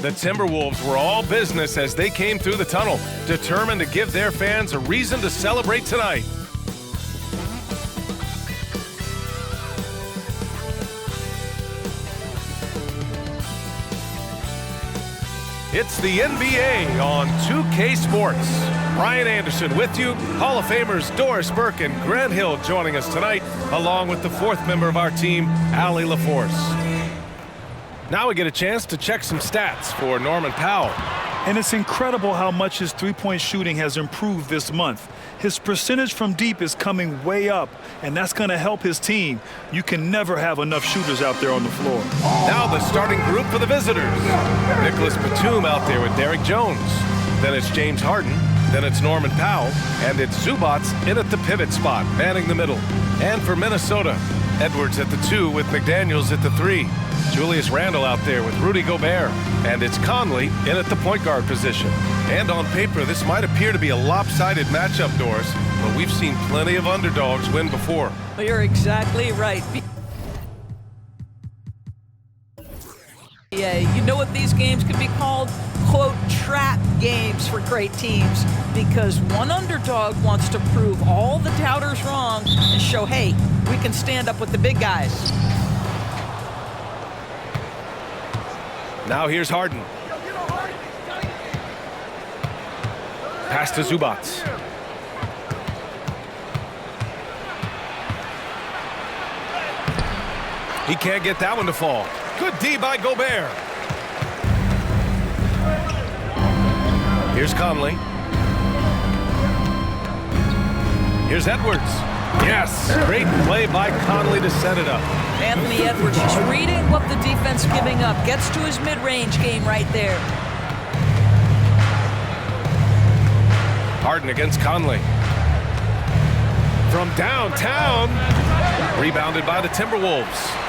The Timberwolves were all business as they came through the tunnel, determined to give their fans a reason to celebrate tonight. It's the NBA on 2K Sports. Brian Anderson with you. Hall of Famers Doris Burke and Grant Hill joining us tonight, along with the fourth member of our team, Allie LaForce. Now we get a chance to check some stats for Norman Powell. And it's incredible how much his three-point shooting has improved this month. His percentage from deep is coming way up, and that's going to help his team. You can never have enough shooters out there on the floor. Now the starting group for the visitors. Nicholas Batum out there with Derrick Jones. Then it's James Harden. Then it's Norman Powell. And it's Zubac in at the pivot spot, manning the middle. And for Minnesota, Edwards at the 2 with McDaniels at the 3. Julius Randle out there with Rudy Gobert. And it's Conley in at the point guard position. And on paper, this might appear to be a lopsided matchup, Doris, but we've seen plenty of underdogs win before. Well, you're exactly right. You know what these games could be called? Quote, trap games for great teams, because one underdog wants to prove all the doubters wrong and show, hey, we can stand up with the big guys. Now here's Harden. Pass to Zubac. He can't get that one to fall. Good D by Gobert. Here's Conley. Here's Edwards. Yes, great play by Conley to set it up. Anthony Edwards just reading what the defense giving up. Gets to his mid-range game right there. Harden against Conley. From downtown. Rebounded by the Timberwolves.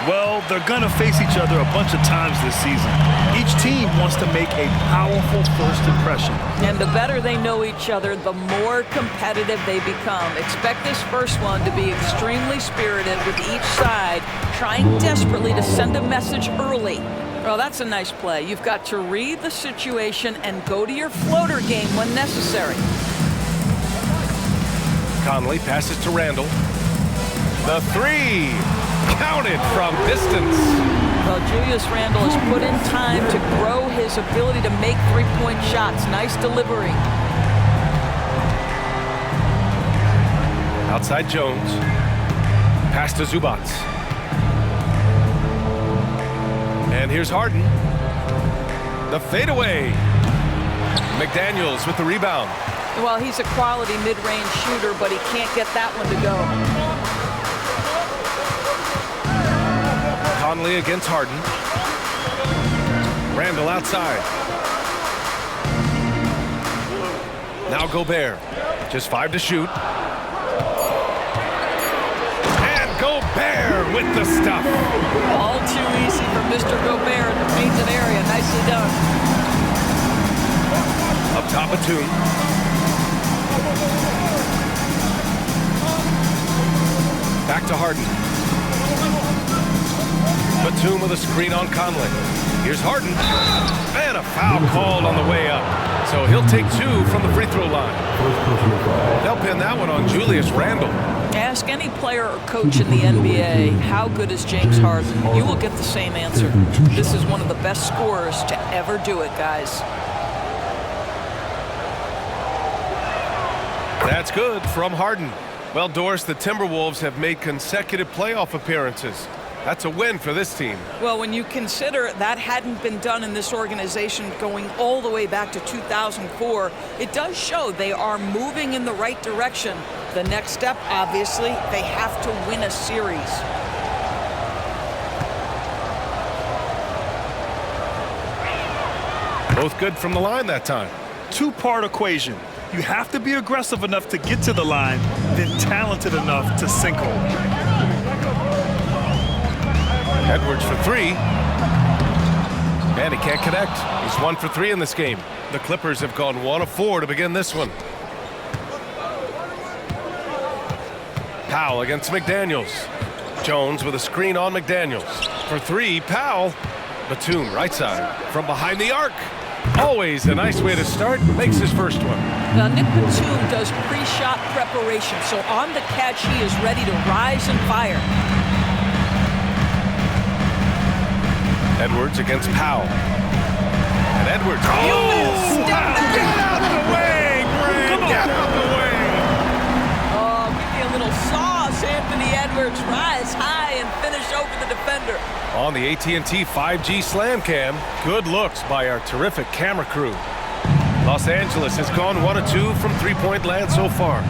Well, they're going to face each other a bunch of times this season. Each team wants to make a powerful first impression. And the better they know each other, the more competitive they become. Expect this first one to be extremely spirited, with each side trying desperately to send a message early. Well, that's a nice play. You've got to read the situation and go to your floater game when necessary. Conley passes to Randle. The 3. Counted from distance. Well, Julius Randle has put in time to grow his ability to make three-point shots. Nice delivery. Outside Jones. Pass to Zubac. And here's Harden. The fadeaway. McDaniels with the rebound. Well, he's a quality mid-range shooter, but he can't get that one to go. Conley against Harden. Randle outside. Now Gobert. Just 5 to shoot. And Gobert with the stuff. All too easy for Mr. Gobert in the painted area. Nicely done. Up top Batum. Back to Harden. Batum with a screen on Conley. Here's Harden. And a foul called on the way up. So he'll take 2 from the free throw line. They'll pin that one on Julius Randle. Ask any player or coach in the NBA, how good is James Harden? You will get the same answer. This is one of the best scorers to ever do it, guys. That's good from Harden. Well, Doris, the Timberwolves have made consecutive playoff appearances. That's a win for this team. Well, when you consider that hadn't been done in this organization going all the way back to 2004, it does show they are moving in the right direction. The next step, obviously, they have to win a series. Both good from the line that time. Two-part equation. You have to be aggressive enough to get to the line, then talented enough to sink home. Edwards for 3. And he can't connect. He's 1 for 3 in this game. The Clippers have gone 1 of 4 to begin this one. Powell against McDaniels. Jones with a screen on McDaniels. For 3, Powell. Batum, right side, from behind the arc. Always a nice way to start. Makes his first one. Now, Nick Batum does pre-shot preparation, so on the catch, he is ready to rise and fire. Edwards against Powell. And Edwards. Oh! Get out the way, Grant! Get out the way! Oh, give me a little sauce, Anthony Edwards. Rise high and finish over the defender. On the AT&T 5G Slam Cam, good looks by our terrific camera crew. Los Angeles has gone 1 of 2 from three-point land so far.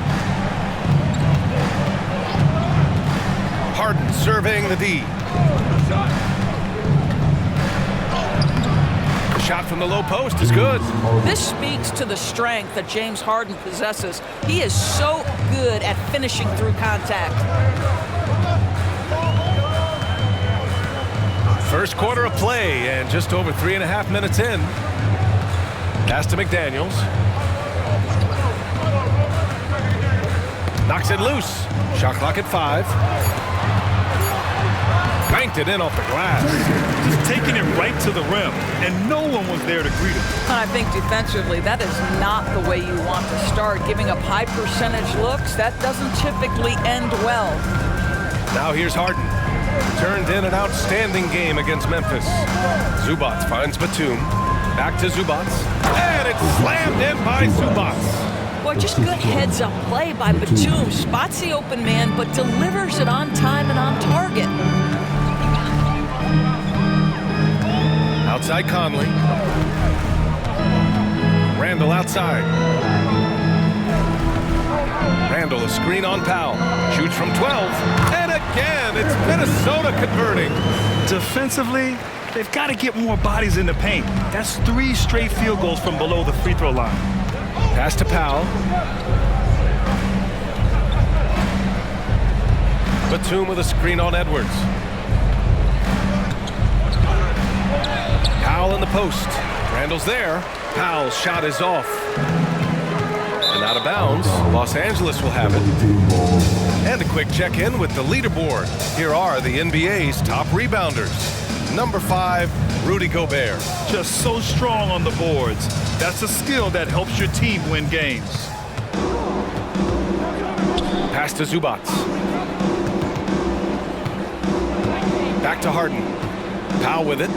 Harden surveying the D. The shot from the low post is good. This speaks to the strength that James Harden possesses. He is so good at finishing through contact. First quarter of play and just over 3.5 minutes in. Pass to McDaniels. Knocks it loose. Shot clock at 5. Banked it in off the glass. Just taking it right to the rim, and no one was there to greet him. And I think defensively, that is not the way you want to start. Giving up high percentage looks, that doesn't typically end well. Now here's Harden. Turned in an outstanding game against Memphis. Zubac finds Batum. Back to Zubac. And it's slammed in by Zubac. Boy, just good heads-up play by Batum. Spots the open man, but delivers it on time and on target. Outside Conley. Randall outside. Randall a screen on Powell. Shoots from 12. And again, it's Minnesota converting. Defensively, they've got to get more bodies in the paint. That's 3 straight field goals from below the free throw line. Pass to Powell. Batum with a screen on Edwards. Powell in the post. Randall's there. Powell's shot is off. And out of bounds. Los Angeles will have it. And a quick check-in with the leaderboard. Here are the NBA's top rebounders. Number 5, Rudy Gobert. Just so strong on the boards. That's a skill that helps your team win games. Pass to Zubac. Back to Harden. Powell with it.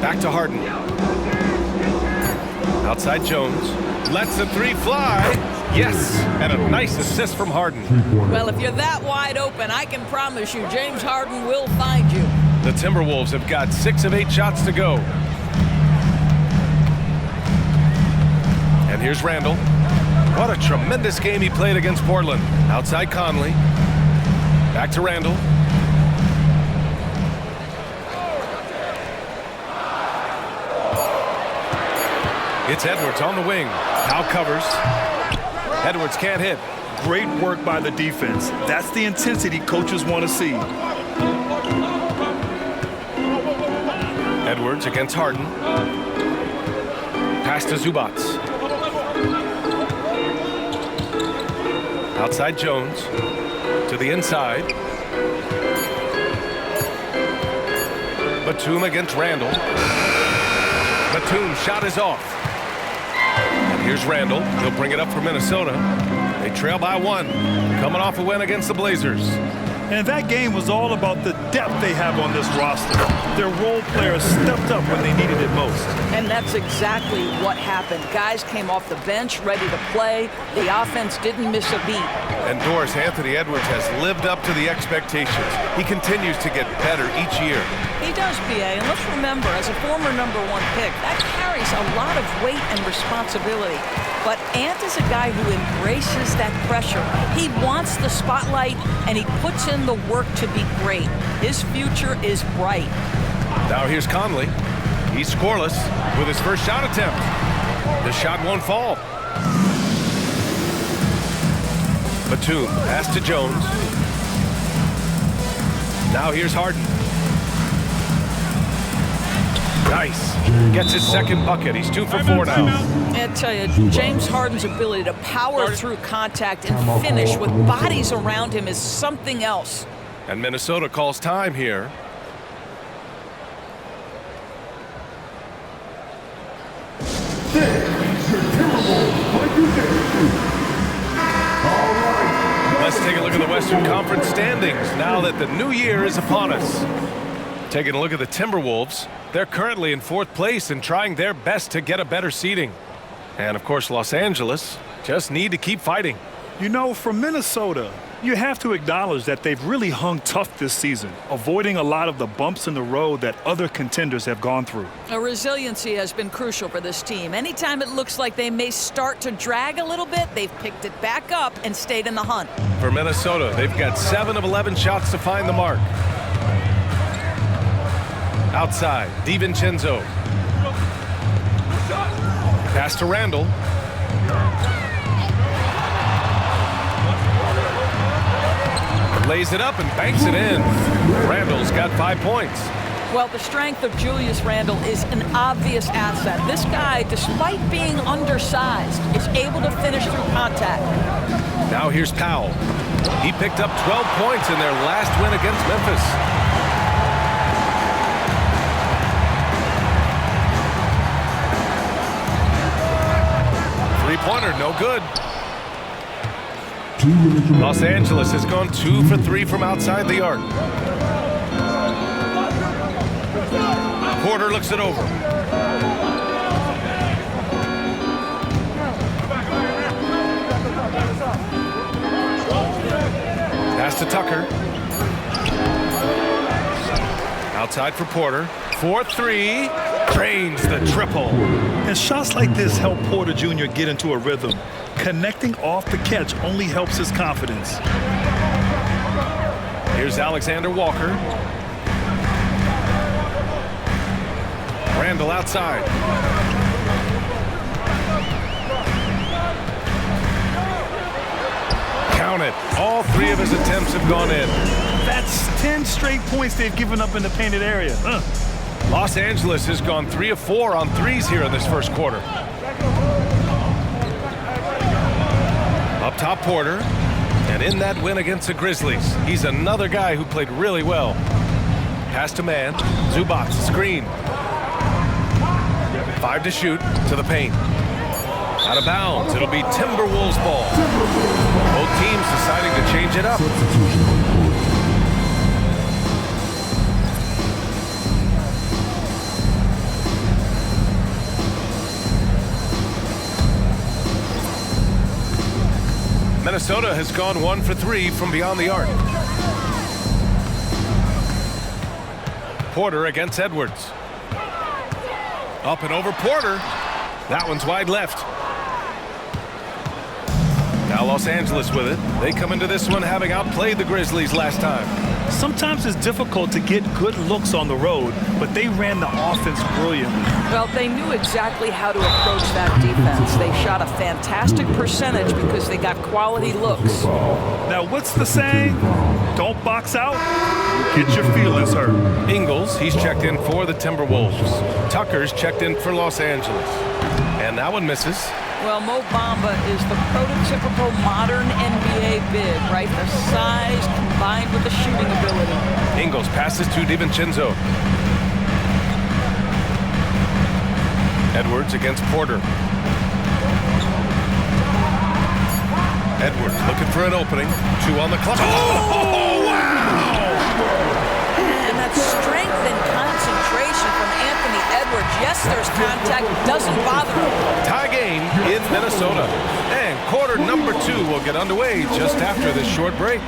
Back to Harden. Outside Jones. Lets the 3 fly. Yes, and a nice assist from Harden. Well, if you're that wide open, I can promise you James Harden will find you. The Timberwolves have got 6 of 8 shots to go. And here's Randall. What a tremendous game he played against Portland. Outside Conley. Back to Randall. It's Edwards on the wing. Powell covers. Edwards can't hit. Great work by the defense. That's the intensity coaches want to see. Edwards against Harden. Pass to Zubac. Outside Jones. To the inside. Batum against Randall. Batum's shot is off. And here's Randall. He'll bring it up for Minnesota. They trail by 1. Coming off a win against the Blazers. And that game was all about the depth they have on this roster. Their role players stepped up when they needed it most. And that's exactly what happened. Guys came off the bench ready to play. The offense didn't miss a beat. And Doris, Anthony Edwards has lived up to the expectations. He continues to get better each year. He does, PA. And let's remember, as a former #1 pick, that carries a lot of weight and responsibility. But Ant is a guy who embraces that pressure. He wants the spotlight, and he puts in the work to be great. His future is bright. Now here's Conley. He's scoreless with his first shot attempt. The shot won't fall. Batum, pass to Jones. Now here's Harden. Nice. Gets his second bucket. He's 2 for 4 now. I tell you, James Harden's ability to power through contact and finish with bodies around him is something else. And Minnesota calls time here. Let's take a look at the Western Conference standings now that the new year is upon us. Taking a look at the Timberwolves, they're currently in 4th place and trying their best to get a better seeding. And of course, Los Angeles just need to keep fighting. You know, for Minnesota, you have to acknowledge that they've really hung tough this season, avoiding a lot of the bumps in the road that other contenders have gone through. Resiliency has been crucial for this team. Anytime it looks like they may start to drag a little bit, they've picked it back up and stayed in the hunt. For Minnesota, they've got 7 of 11 shots to find the mark. Outside, DiVincenzo. Pass to Randall. Lays it up and banks it in. Randall's got 5 points. Well, the strength of Julius Randle is an obvious asset. This guy, despite being undersized, is able to finish through contact. Now here's Powell. He picked up 12 points in their last win against Memphis. Three-pointer, no good. Los Angeles has gone 2 for 3 from outside the arc. Porter looks it over. Pass to Tucker. Outside for Porter. 4-3. Drains the triple. And shots like this help Porter Jr. get into a rhythm. Connecting off the catch only helps his confidence. Here's Alexander Walker. Randall outside. Count it. All 3 of his attempts have gone in. That's 10 straight points they've given up in the painted area. Los Angeles has gone 3 of 4 on threes here in this first quarter. Up top, Porter. And in that win against the Grizzlies, he's another guy who played really well. Pass to man. Zubac, screen. 5 to shoot, to the paint. Out of bounds, it'll be Timberwolves ball. Both teams deciding to change it up. Minnesota has gone 1 for 3 from beyond the arc. Porter against Edwards. Up and over Porter. That one's wide left. Now Los Angeles with it. They come into this one having outplayed the Grizzlies last time. Sometimes it's difficult to get good looks on the road, but they ran the offense brilliantly. Well, they knew exactly how to approach that defense. They shot a fantastic percentage because they got quality looks. Now, what's the saying? Don't box out, get your feelings hurt. Ingles, he's checked in for the Timberwolves. Tucker's checked in for Los Angeles. And that one misses. Well, Mo Bamba is the prototypical modern NBA big, right? The size combined with the shooting ability. Ingles passes to DiVincenzo. Edwards against Porter. Edwards looking for an opening. 2 on the clock. Oh, wow! And that strength and concentration from Anthony Edwards. Yes, there's contact. Doesn't bother him. Tie game in Minnesota. And quarter number 2 will get underway just after this short break.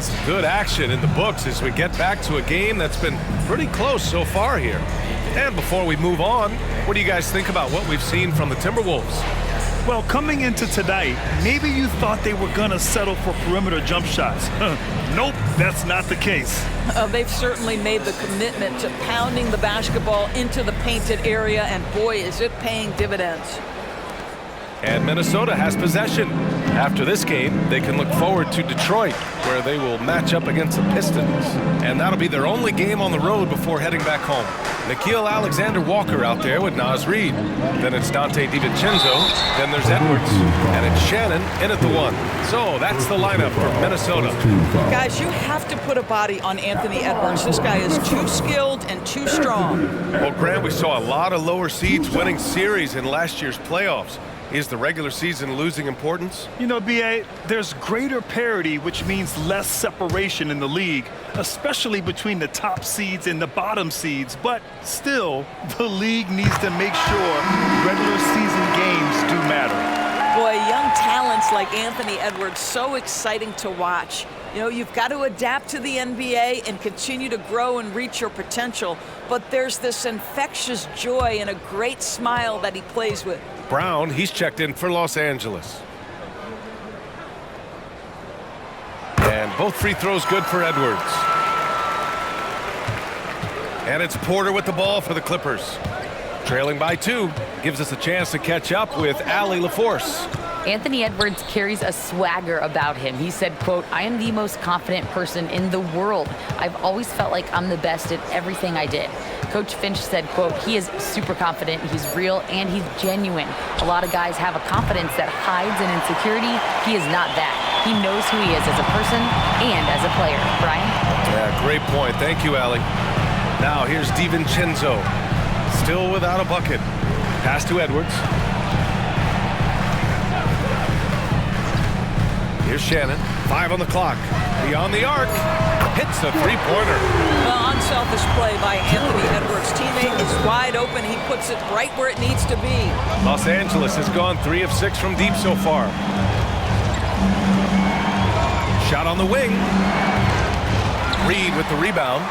some good action in the books as we get back to a game that's been pretty close so far here. And before we move on, what do you guys think about what we've seen from the Timberwolves? Well, coming into tonight, maybe you thought they were going to settle for perimeter jump shots. Nope, that's not the case. They've certainly made the commitment to pounding the basketball into the painted area, and boy, is it paying dividends. And Minnesota has possession. After this game, they can look forward to Detroit, where they will match up against the Pistons. And that'll be their only game on the road before heading back home. Nickeil Alexander-Walker out there with Naz Reid. Then it's Donte DiVincenzo. Then there's Edwards. And it's Shannon in at the 1. So that's the lineup for Minnesota. Guys, you have to put a body on Anthony Edwards. This guy is too skilled and too strong. Well, Grant, we saw a lot of lower seeds winning series in last year's playoffs. Is the regular season losing importance? You know, B.A., there's greater parity, which means less separation in the league, especially between the top seeds and the bottom seeds. But still, the league needs to make sure regular season games do matter. Boy, young talents like Anthony Edwards, so exciting to watch. You know, you've got to adapt to the NBA and continue to grow and reach your potential. But there's this infectious joy and a great smile that he plays with. Brown, he's checked in for Los Angeles. And both free throws good for Edwards. And it's Porter with the ball for the Clippers. Trailing by 2, gives us a chance to catch up with Allie LaForce. Anthony Edwards carries a swagger about him. He said, quote, "I am the most confident person in the world. I've always felt like I'm the best at everything I did." Coach Finch said, quote, "He is super confident, he's real, and he's genuine. A lot of guys have a confidence that hides an insecurity. He is not that. He knows who he is as a person and as a player." Brian? Yeah, great point. Thank you, Allie. Now here's DiVincenzo. Still without a bucket. Pass to Edwards. Here's Shannon. 5 on the clock. Beyond the arc. Hits the three-pointer. Well, unselfish play by Anthony Edwards. Teammate is wide open. He puts it right where it needs to be. Los Angeles has gone 3 of 6 from deep so far. Shot on the wing. Reid with the rebound.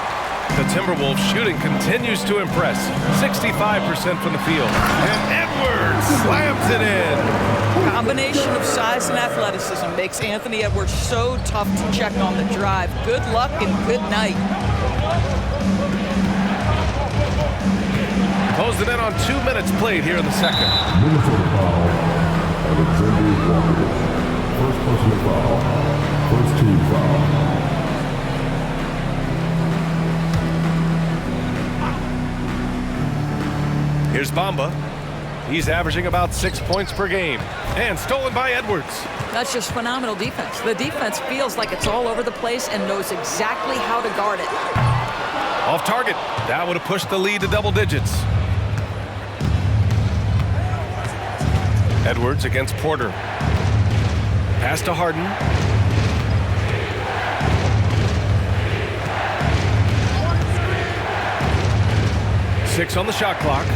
The Timberwolves shooting continues to impress. 65% from the field. And Edwards slams it in. Combination of size and athleticism makes Anthony Edwards so tough to check on the drive. Good luck and good night. Closing in on 2 minutes played here in the second. Minnesota foul. Alexander Walker. First personal foul. First team foul. Here's Bamba. He's averaging about 6 points per game. And stolen by Edwards. That's just phenomenal defense. The defense feels like it's all over the place and knows exactly how to guard it. Off target. That would have pushed the lead to double digits. Edwards against Porter. Pass to Harden. Six on the shot clock.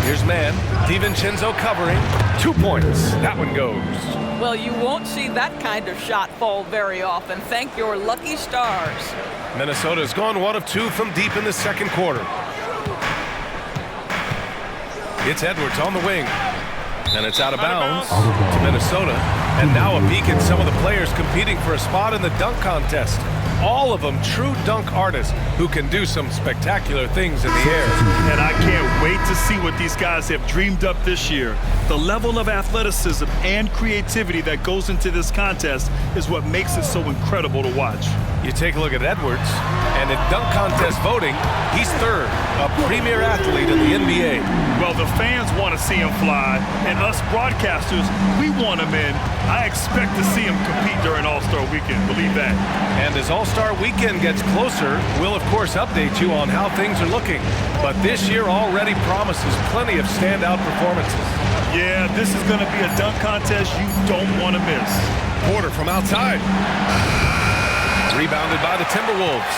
Here's man. DiVincenzo covering. 2 points. That one goes. Well, you won't see that kind of shot fall very often. Thank your lucky stars. Minnesota's gone 1 of 2 from deep in the second quarter. It's Edwards on the wing. And it's out of bounds to Minnesota. And now a peek at some of the players competing for a spot in the dunk contest. All of them true dunk artists who can do some spectacular things in the air. And I can't wait to see what these guys have dreamed up this year. The level of athleticism and creativity that goes into this contest is what makes it so incredible to watch. You take a look at Edwards, and in dunk contest voting, he's third, a premier athlete in the NBA. Well, the fans want to see him fly, and us broadcasters, we want him in. I expect to see him compete during All-Star Weekend, believe that. And as All-Star Weekend gets closer, we'll of course update you on how things are looking. But this year already promises plenty of standout performances. Yeah, this is going to be a dunk contest you don't want to miss. Porter from outside. Rebounded by the Timberwolves.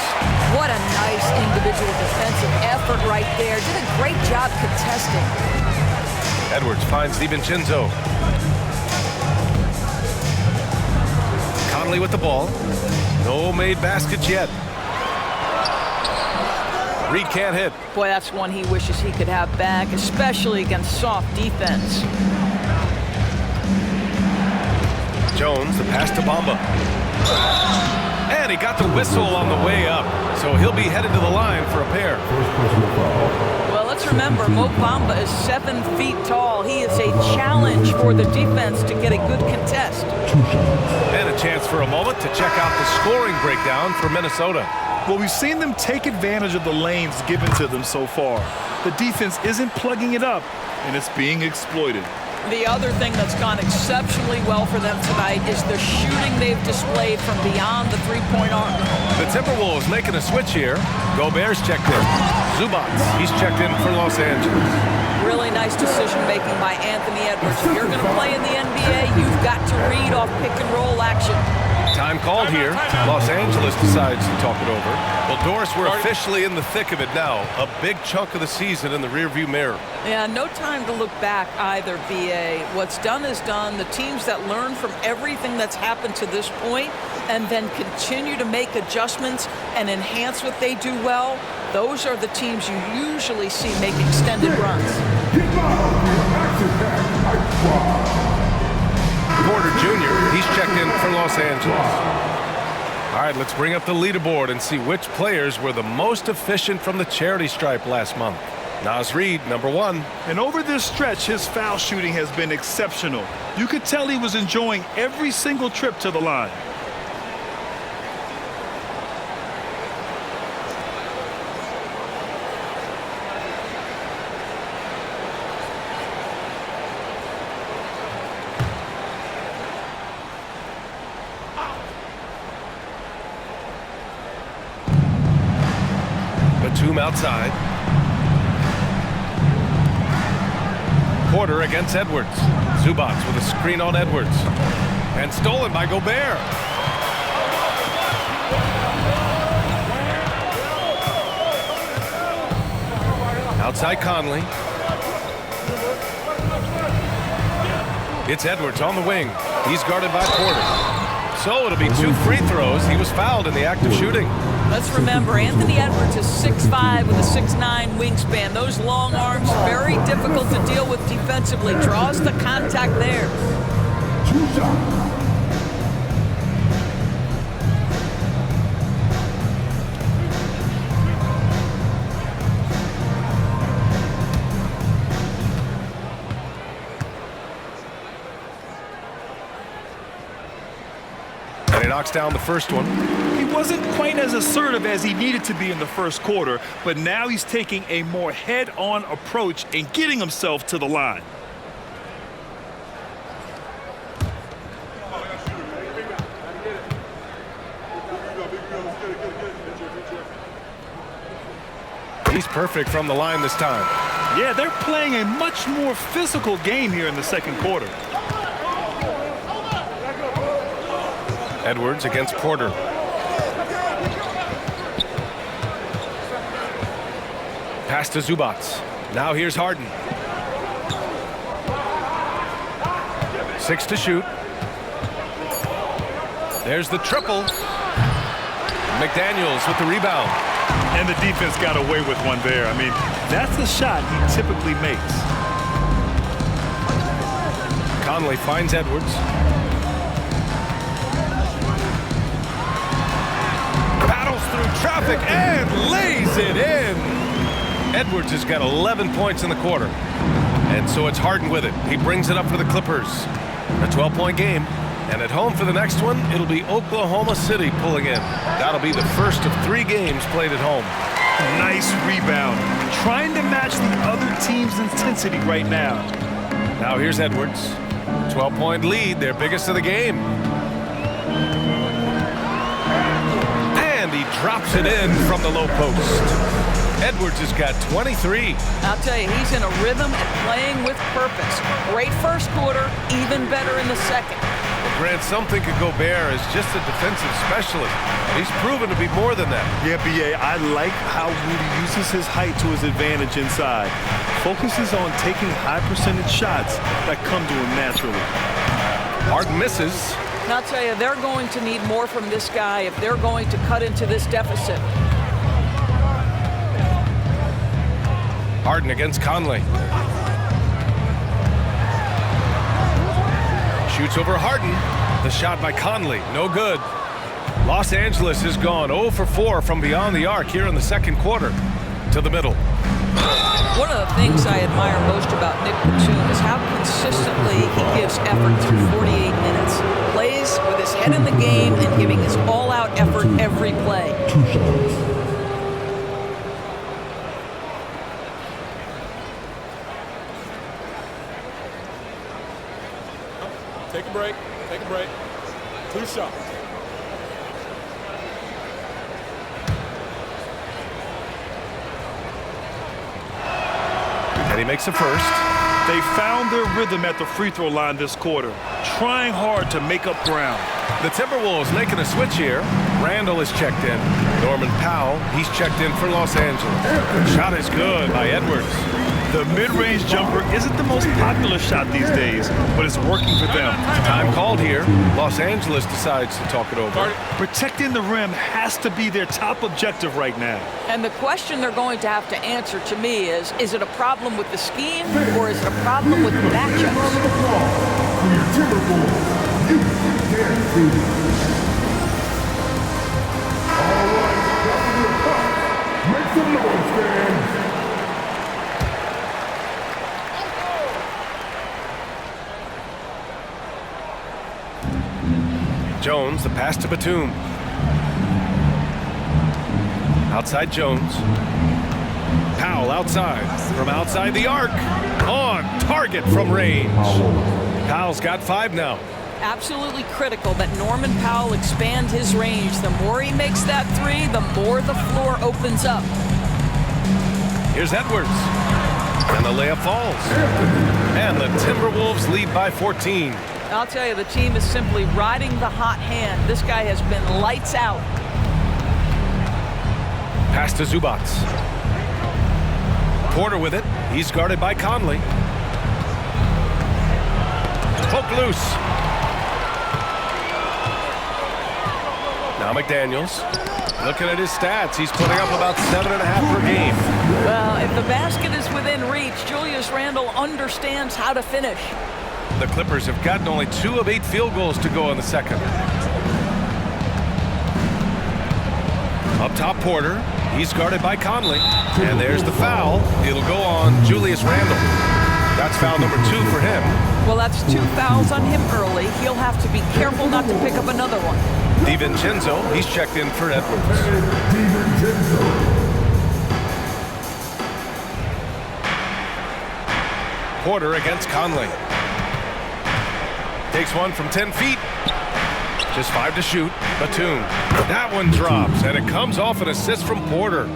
What a nice individual defensive effort right there. Did a great job contesting. Edwards finds DiVincenzo. Conley with the ball. No made baskets yet. Reed can't hit. Boy, that's one he wishes he could have back, especially against soft defense. Jones, the pass to Bamba. And he got the whistle on the way up, so he'll be headed to the line for a pair. First personal foul. Well, let's remember, Mo Bamba is 7 feet tall. He is a challenge for the defense to get a good contest. 2 shots. And a chance for a moment to check out the scoring breakdown for Minnesota. Well, we've seen them take advantage of the lanes given to them so far. The defense isn't plugging it up, and it's being exploited. The other thing that's gone exceptionally well for them tonight is the shooting they've displayed from beyond the three-point arc. The Timberwolves making a switch here. Gobert's checked in. Zubac, he's checked in for Los Angeles. Really nice decision-making by Anthony Edwards. If you're going to play in the NBA, you've got to read off pick-and-roll action. Time called here. Los Angeles decides to talk it over. Well, Doris, we're officially in the thick of it now. A big chunk of the season in the rearview mirror. Yeah, no time to look back either, BA. What's done is done. The teams that learn from everything that's happened to this point and then continue to make adjustments and enhance what they do well, those are the teams you usually see make extended runs. Porter Jr., he's checked in for Los Angeles. All right, let's bring up the leaderboard and see which players were the most efficient from the charity stripe last month. Naz Reid, number 1. And over this stretch, his foul shooting has been exceptional. You could tell he was enjoying every single trip to the line. Batum outside. Porter against Edwards. Zubac with a screen on Edwards. And stolen by Gobert. Outside Conley. It's Edwards on the wing. He's guarded by Porter. So it'll be 2 free throws. He was fouled in the act of shooting. Let's remember, Anthony Edwards is 6'5" with a 6'9" wingspan. Those long arms, very difficult to deal with defensively. Draws the contact there. 2 shots. And he knocks down the first one. He wasn't quite as assertive as he needed to be in the first quarter, but now he's taking a more head-on approach and getting himself to the line. He's perfect from the line this time. Yeah, they're playing a much more physical game here in the second quarter. Edwards against Porter. Pass to Zubac. Now here's Harden. 6 to shoot. There's the triple. McDaniels with the rebound. And the defense got away with one there. I mean, that's the shot he typically makes. Conley finds Edwards. Battles through traffic and lays it in. Edwards has got 11 points in the quarter. And so it's Harden with it. He brings it up for the Clippers. A 12-point game. And at home for the next one, it'll be Oklahoma City pulling in. That'll be the first of 3 games played at home. Nice rebound. Trying to match the other team's intensity right now. Now here's Edwards. 12-point lead, their biggest of the game. And he drops it in from the low post. Edwards has got 23. I'll tell you, he's in a rhythm and playing with purpose. Great first quarter, even better in the second. Grant, some think of Gobert as just a defensive specialist. He's proven to be more than that. Yeah, B.A., I like how Rudy uses his height to his advantage inside. Focuses on taking high percentage shots that come to him naturally. Harden misses. And I'll tell you, they're going to need more from this guy if they're going to cut into this deficit. Harden against Conley. Shoots over Harden. The shot by Conley, no good. Los Angeles has gone 0 for 4 from beyond the arc here in the second quarter. To the middle. One of the things I admire most about Nick Batum is how consistently he gives effort through 48 minutes. Plays with his head in the game and giving his all-out effort every play. 2 shots. Take a break. Take a break. 2 shots. And he makes a first. They found their rhythm at the free throw line this quarter, trying hard to make up ground. The Timberwolves making a switch here. Randall is checked in. Norman Powell, he's checked in for Los Angeles. Shot is good by Edwards. The mid-range jumper isn't the most popular shot these days, but it's working for them. Time called here. Los Angeles decides to talk it over. Protecting the rim has to be their top objective right now. And the question they're going to have to answer to me is it a problem with the scheme or is it a problem with the matchups? For your Timberwolves, you can't do it. All right, make some noise, fans. Jones, the pass to Batum. Outside Jones. Powell outside. From outside the arc. On target from range. Powell's got 5 now. Absolutely critical that Norman Powell expand his range. The more he makes that 3, the more the floor opens up. Here's Edwards. And the layup falls. And the Timberwolves lead by 14. I'll tell you, the team is simply riding the hot hand. This guy has been lights out. Pass to Zubac. Porter with it. He's guarded by Conley. Poke loose. Now McDaniels. Looking at his stats, he's putting up about 7.5 per game. Well, if the basket is within reach, Julius Randle understands how to finish. The Clippers have gotten only 2 of 8 field goals to go in the second. Up top, Porter. He's guarded by Conley. And there's the foul. It'll go on Julius Randle. That's foul number 2 for him. Well, that's 2 fouls on him early. He'll have to be careful not to pick up another one. DiVincenzo, he's checked in for Edwards. Porter against Conley. Takes one from 10 feet. Just 5 to shoot. Batum. That one drops, and it comes off an assist from Porter.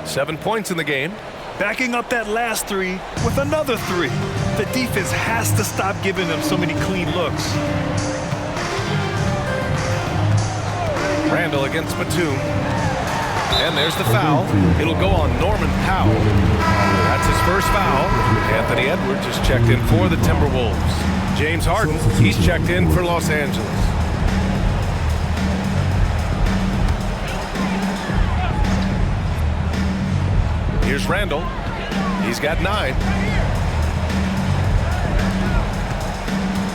7 points in the game. Backing up that last 3 with another 3. The defense has to stop giving them so many clean looks. Randall against Batum. And there's the foul. It'll go on Norman Powell. That's his first foul. Anthony Edwards is checked in for the Timberwolves. James Harden, he's checked in for Los Angeles. Here's Randall. He's got 9.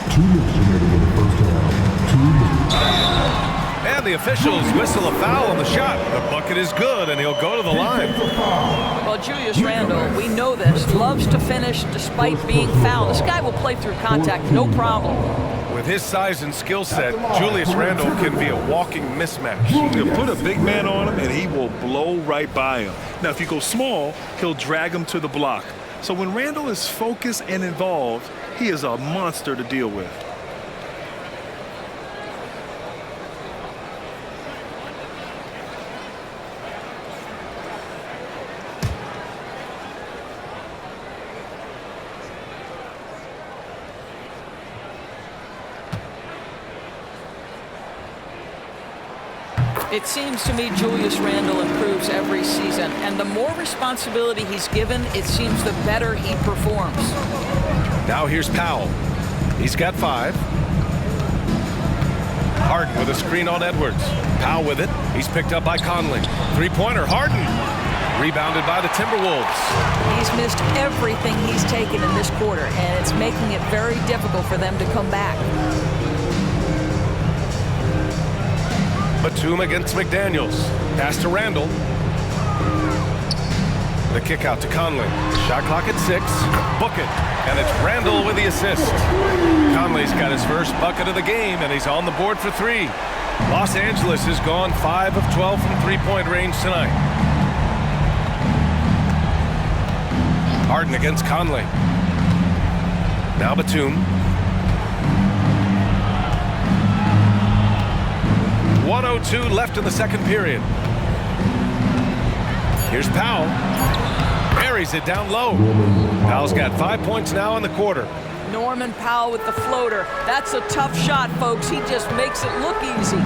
2 minutes remaining in the first half. 2 minutes. And the officials whistle a foul on the shot. The bucket is good, and he'll go to the line. Well, Julius Randle, we know this, loves to finish despite being fouled. This guy will play through contact, no problem. With his size and skill set, Julius Randle can be a walking mismatch. You put a big man on him, and he will blow right by him. Now, if you go small, he'll drag him to the block. So when Randle is focused and involved, he is a monster to deal with. It seems to me Julius Randle improves every season, and the more responsibility he's given, it seems the better he performs. Now here's Powell. He's got 5. Harden with a screen on Edwards. Powell with it. He's picked up by Conley. Three-pointer, Harden. Rebounded by the Timberwolves. He's missed everything he's taken in this quarter, and it's making it very difficult for them to come back. Batum against McDaniels. Pass to Randall. The kick out to Conley. Shot clock at 6. Book it. And it's Randall with the assist. Conley's got his first bucket of the game, and he's on the board for 3. Los Angeles has gone 5 of 12 from three-point range tonight. Harden against Conley. Now Batum. 1:02 left in the second period. Here's Powell. Buries it down low. Powell's got 5 points now in the quarter. Norman Powell with the floater. That's a tough shot, folks. He just makes it look easy.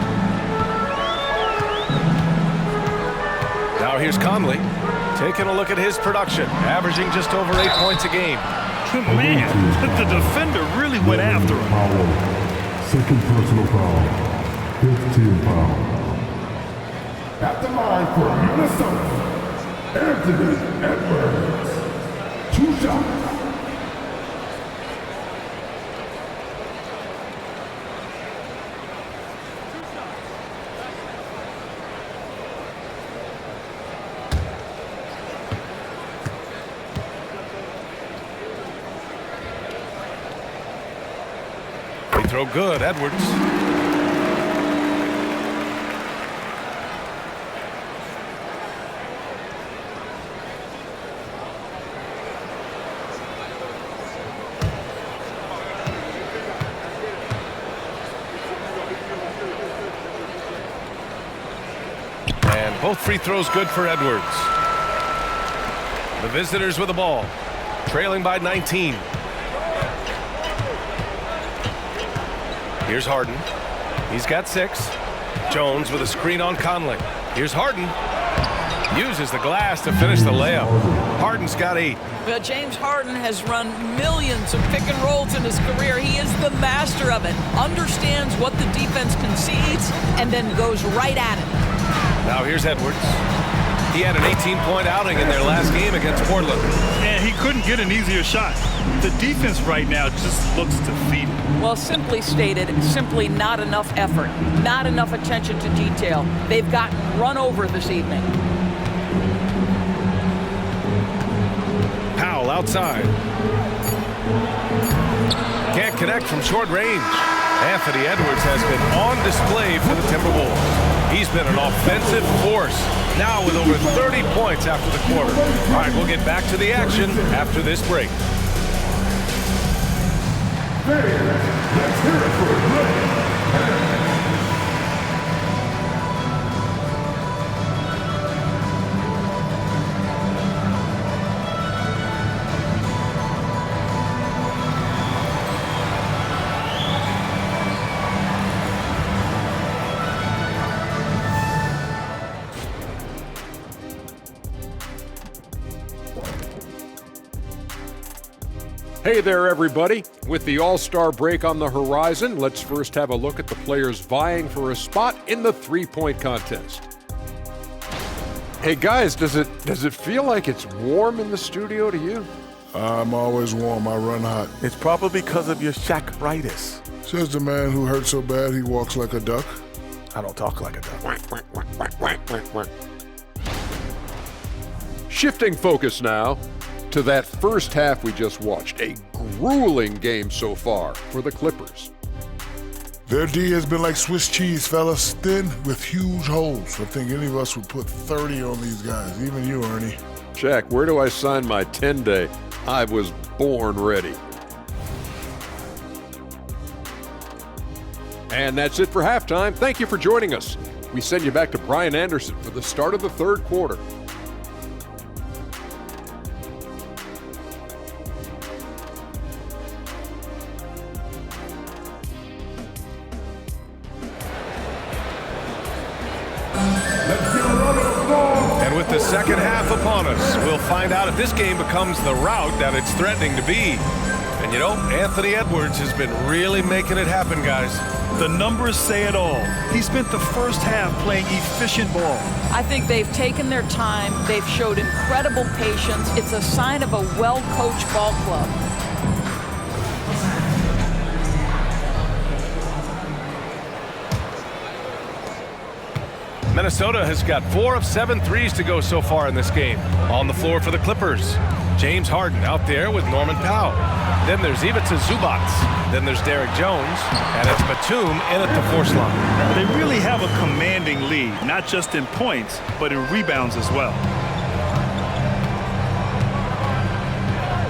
Now here's Conley. Taking a look at his production. Averaging just over 8 points a game. Man, the defender really went after him. Powell. Second personal foul. 15 foul. At the line for Minnesota, Anthony Edwards. 2 shots. They throw good, Edwards. And both free throws good for Edwards. The visitors with the ball, trailing by 19. Here's Harden. He's got 6. Jones with a screen on Conley. Here's Harden. Uses the glass to finish the layup. Harden's got 8. But James Harden has run millions of pick and rolls in his career. He is the master of it. Understands what the defense concedes and then goes right at it. Now here's Edwards. He had an 18-point outing in their last game against Portland. And he couldn't get an easier shot. The defense right now just looks defeated. Well, simply stated, simply not enough effort, not enough attention to detail. They've gotten run over this evening. Powell outside. Can't connect from short range. Anthony Edwards has been on display for the Timberwolves. He's been an offensive force, now with over 30 points after the quarter. All right, we'll get back to the action after this break. Let's hear it for Ray. Hey there, everybody. With the All-Star break on the horizon, let's first have a look at the players vying for a spot in the three-point contest. Hey guys, does it feel like it's warm in the studio to you? I'm always warm. I run hot. It's probably because of your Shaq-ritis. Says the man who hurt so bad he walks like a duck. I don't talk like a duck. Shifting focus now to that first half we just watched. A grueling game so far for the Clippers. Their D has been like Swiss cheese, fellas. Thin with huge holes. I think any of us would put 30 on these guys. Even you, Ernie. Shaq, where do I sign my 10-day? I was born ready. And that's it for halftime. Thank you for joining us. We send you back to Brian Anderson for the start of the third quarter. And with the second half upon us, we'll find out if this game becomes the rout that it's threatening to be. And you know, Anthony Edwards has been really making it happen, guys. The numbers say it all. He spent the first half playing efficient ball. I think they've taken their time. They've showed incredible patience. It's a sign of a well-coached ball club. Minnesota has got 4 of 7 threes to go so far in this game. On the floor for the Clippers, James Harden out there with Norman Powell. Then there's Ivica Zubac. Then there's Derek Jones. And it's Batum in at the force line. They really have a commanding lead, not just in points, but in rebounds as well.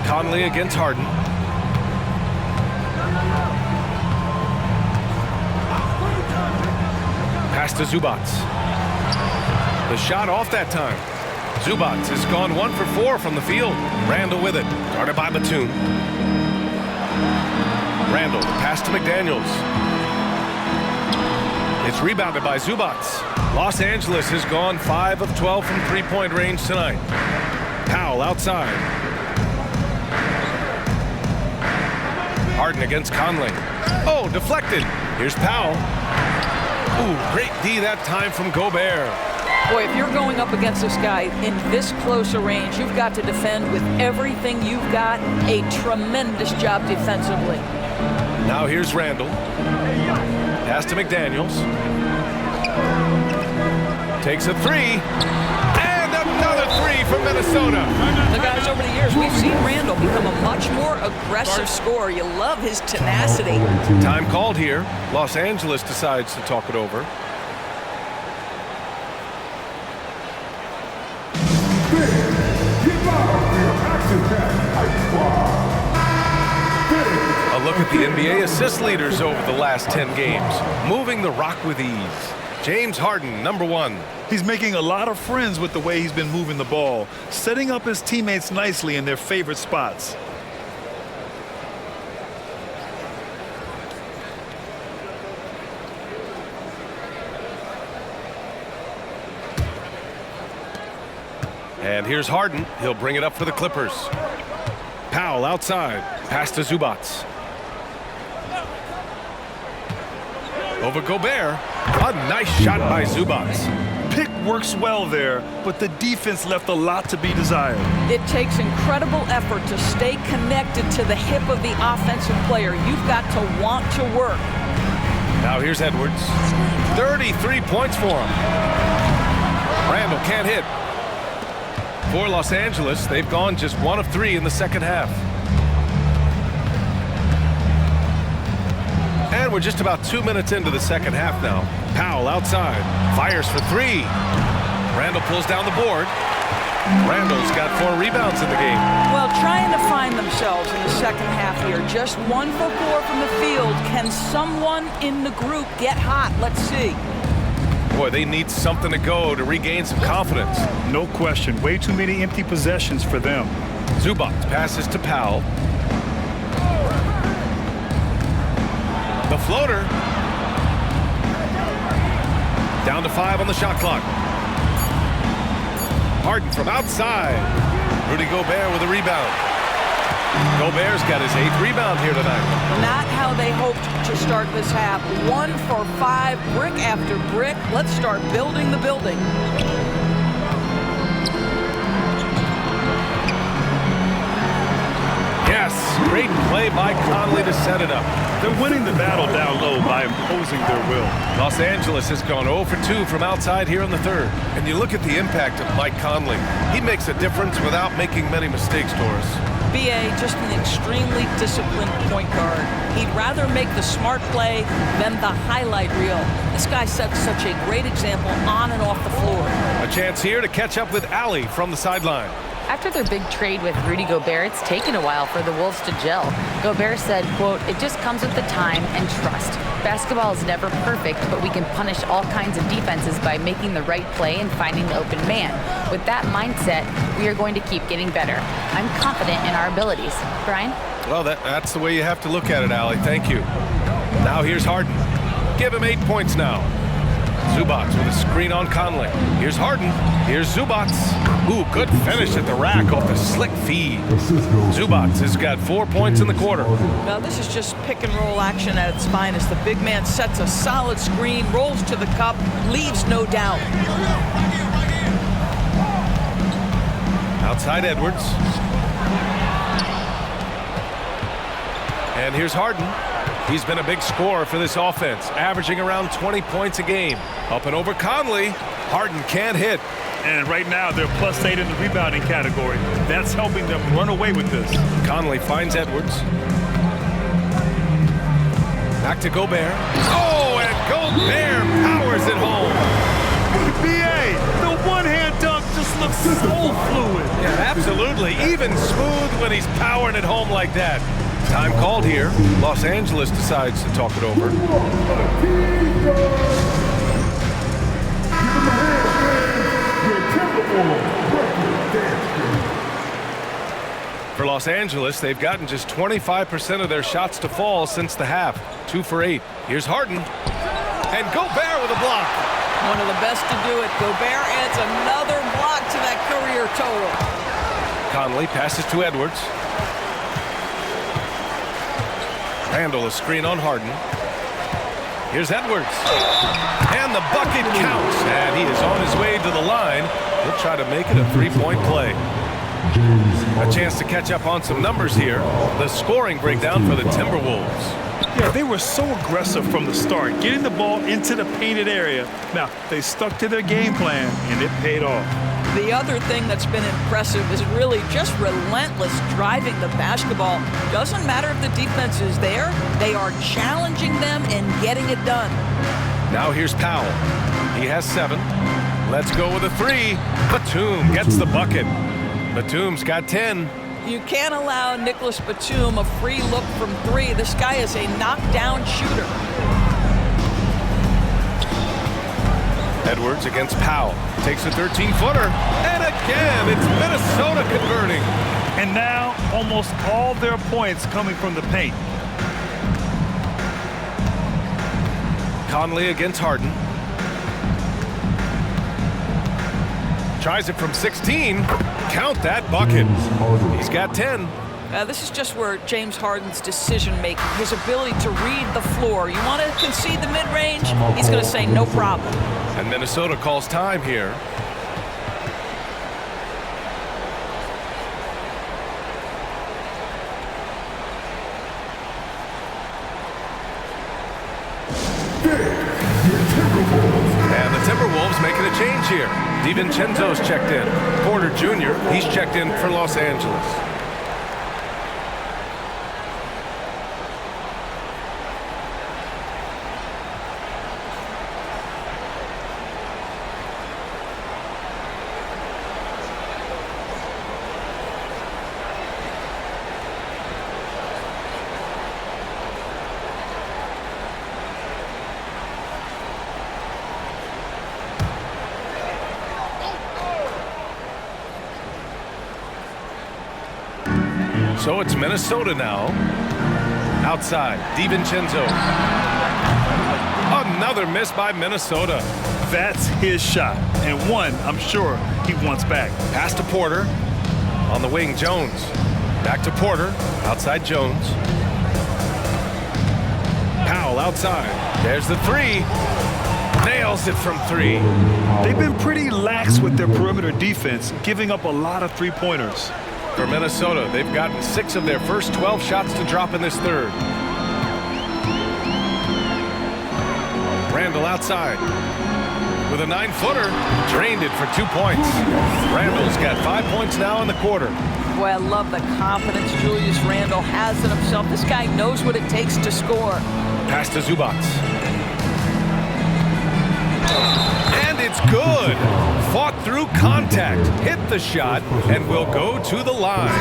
Conley against Harden. Pass to Zubac. The shot off that time. Zubac has gone 1 for 4 from the field. Randall with it. Guarded by Batum. Randall, pass to McDaniels. It's rebounded by Zubac. Los Angeles has gone 5 of 12 from three-point range tonight. Powell outside. Harden against Conley. Oh, deflected. Here's Powell. Ooh, great D that time from Gobert. Boy, if you're going up against this guy in this close a range, you've got to defend with everything you've got. A tremendous job defensively. Now here's Randall. Pass to McDaniels. Takes a 3. And another 3 from Minnesota. The guys, over the years, we've seen Randall become a much more aggressive scorer. You love his tenacity. Time called here. Los Angeles decides to talk it over. A look at the NBA assist leaders over the last 10 games. Moving the rock with ease. James Harden, number 1. He's making a lot of friends with the way he's been moving the ball, setting up his teammates nicely in their favorite spots. And here's Harden. He'll bring it up for the Clippers. Powell outside. Pass to Zubac. Over Gobert. A nice shot by Zubac. Pick works well there, but the defense left a lot to be desired. It takes incredible effort to stay connected to the hip of the offensive player. You've got to want to work. Now here's Edwards. 33 points for him. Randall can't hit. For Los Angeles, they've gone just 1 of 3 in the second half. And we're just about 2 minutes into the second half now. Powell outside. Fires for 3. Randall pulls down the board. Randall's got 4 rebounds in the game. Well, trying to find themselves in the second half here. Just 1 for 4 from the field. Can someone in the group get hot? Let's see. Boy, they need something to go to regain some confidence. No question. Way too many empty possessions for them. Zubac passes to Powell. The floater. Down to 5 on the shot clock. Harden from outside. Rudy Gobert with a rebound. Gobert's got his 8th rebound here tonight. Not how they hoped to start this half. 1 for 5, brick after brick. Let's start building the building. Yes, great play by Conley to set it up. They're winning the battle down low by imposing their will. Los Angeles has gone 0 for 2 from outside here in the third. And you look at the impact of Mike Conley. He makes a difference without making many mistakes, Doris. B.A. just an extremely disciplined point guard. He'd rather make the smart play than the highlight reel. This guy sets such a great example on and off the floor. A chance here to catch up with Allie from the sideline. After their big trade with Rudy Gobert, it's taken a while for the Wolves to gel. Gobert said, quote, "It just comes with the time and trust. Basketball is never perfect, but we can punish all kinds of defenses by making the right play and finding the open man. With that mindset, we are going to keep getting better. I'm confident in our abilities." Brian? Well, that's the way you have to look at it, Allie. Thank you. Now here's Harden. Give him 8 points now. Zubats with a screen on Conley. Here's Harden. Here's Zubats. Ooh, good finish at the rack off the slick feed. Zubats has got 4 points in the quarter. Now this is just pick and roll action at its finest. The big man sets a solid screen, rolls to the cup, leaves no doubt. Outside Edwards. And here's Harden. He's been a big scorer for this offense, averaging around 20 points a game. Up and over Conley. Harden can't hit. And right now, they're +8 in the rebounding category. That's helping them run away with this. Conley finds Edwards. Back to Gobert. Oh, and Gobert powers it home. BA, the one-hand dunk just looks so fluid. Yeah, absolutely. Even smooth when he's powering it home like that. Time called here. Los Angeles decides to talk it over. For Los Angeles, they've gotten just 25% of their shots to fall since the half. 2 for 8. Here's Harden. And Gobert with a block. One of the best to do it. Gobert adds another block to that career total. Conley passes to Edwards. Randall a screen on Harden. Here's Edwards. And the bucket counts. And he is on his way to the line. He'll try to make it a three-point play. A chance to catch up on some numbers here. The scoring breakdown for the Timberwolves. Yeah, they were so aggressive from the start, getting the ball into the painted area. Now, they stuck to their game plan, and it paid off. The other thing that's been impressive is really just relentless driving the basketball. Doesn't matter if the defense is there, they are challenging them and getting it done. Now here's Powell. He has 7. Let's go with a 3. Batum gets the bucket. Batum's got 10. You can't allow Nicholas Batum a free look from 3. This guy is a knockdown shooter. Edwards against Powell. Takes a 13-footer. And again, it's Minnesota converting. And now, almost all their points coming from the paint. Conley against Harden. Tries it from 16. Count that bucket. He's got 10. This is just where James Harden's decision-making, his ability to read the floor. You want to concede the mid-range? He's going to say no problem. And Minnesota calls time here. And the Timberwolves making a change here. DiVincenzo's checked in. Porter Jr., he's checked in for Los Angeles. So it's Minnesota now. Outside, DiVincenzo. Another miss by Minnesota. That's his shot, and one I'm sure he wants back. Pass to Porter. On the wing, Jones. Back to Porter. Outside Jones. Powell outside. There's the 3. Nails it from 3. They've been pretty lax with their perimeter defense, giving up a lot of three-pointers. For Minnesota, they've gotten 6 of their first 12 shots to drop in this third. Randall outside with a 9-footer, drained it for 2 points. Randall's got 5 points now in the quarter. Boy, I love the confidence Julius Randle has in himself. This guy knows what it takes to score. Pass to Zubats. And it's good. Fought through contact, hit the shot, and will go to the line.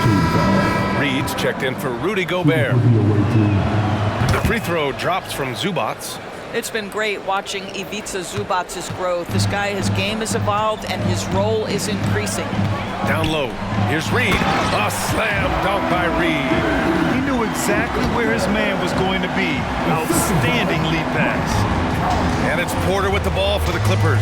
Reed's checked in for Rudy Gobert. The free throw drops from Zubats. It's been great watching Ivica Zubats' growth. This guy, his game has evolved and his role is increasing. Down low, here's Reed. A slam dunk by Reed. He knew exactly where his man was going to be. Outstanding lead pass. And it's Porter with the ball for the Clippers.